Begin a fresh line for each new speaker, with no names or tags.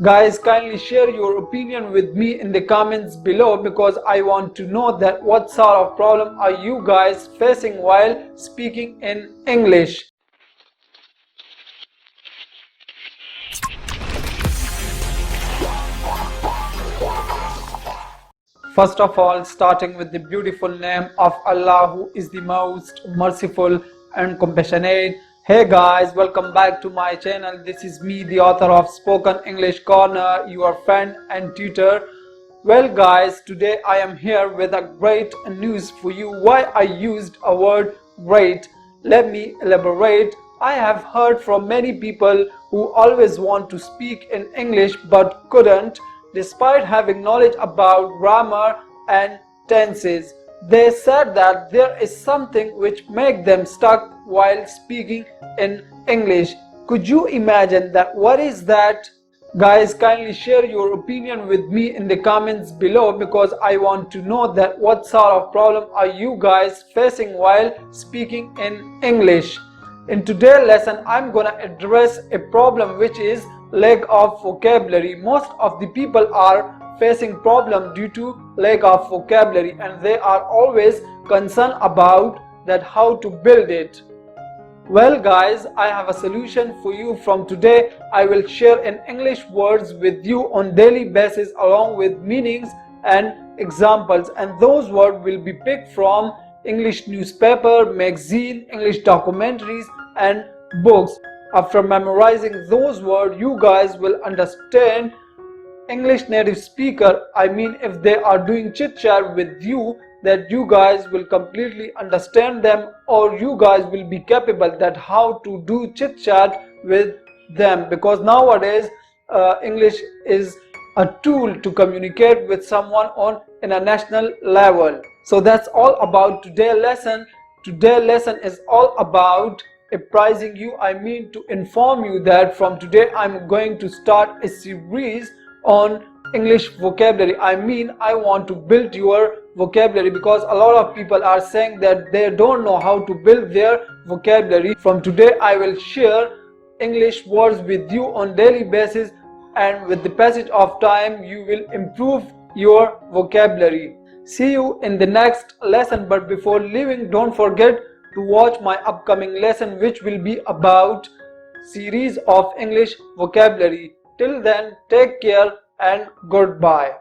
Guys, kindly share your opinion with me in the comments below because I want to know that what sort of problem are you guys facing while speaking in English. First of all, starting with the beautiful name of Allah, who is the most merciful and compassionate. Hey guys, welcome back to my channel. This is me, the author of Spoken English Corner, your friend and tutor. Well guys, today I am here with a great news for you. Why I used a word great? Let me elaborate. I have heard from many people who always want to speak in English but couldn't, despite having knowledge about grammar and tenses. They said that there is something which makes them stuck while speaking in English. Could you imagine that? What is that? Guys, kindly share your opinion with me in the comments below because I want to know that what sort of problem are you guys facing while speaking in English. In today's lesson, I'm gonna address a problem which is lack of vocabulary. Most of the people are facing problem due to lack of vocabulary and they are always concerned about that how to build it. Well guys, I have a solution for you. From today I will share in English words with you on daily basis along with meanings and examples, and those words will be picked from English newspaper, magazine, English documentaries and books. After memorizing those words, you guys will understand English native speaker. I mean, if they are doing chit chat with you, that you guys will completely understand them, or you guys will be capable that how to do chit chat with them, because nowadays English is a tool to communicate with someone on international level. So that's all about today's lesson. Today's lesson is all about apprising you, I mean to inform you that from today I'm going to start a series on English vocabulary. I mean, I want to build your vocabulary because a lot of people are saying that they don't know how to build their vocabulary. From today I will share English words with you on daily basis, and with the passage of time you will improve your vocabulary. See you in the next lesson, but before leaving, don't forget to watch my upcoming lesson which will be about series of English vocabulary. Till then, take care and goodbye.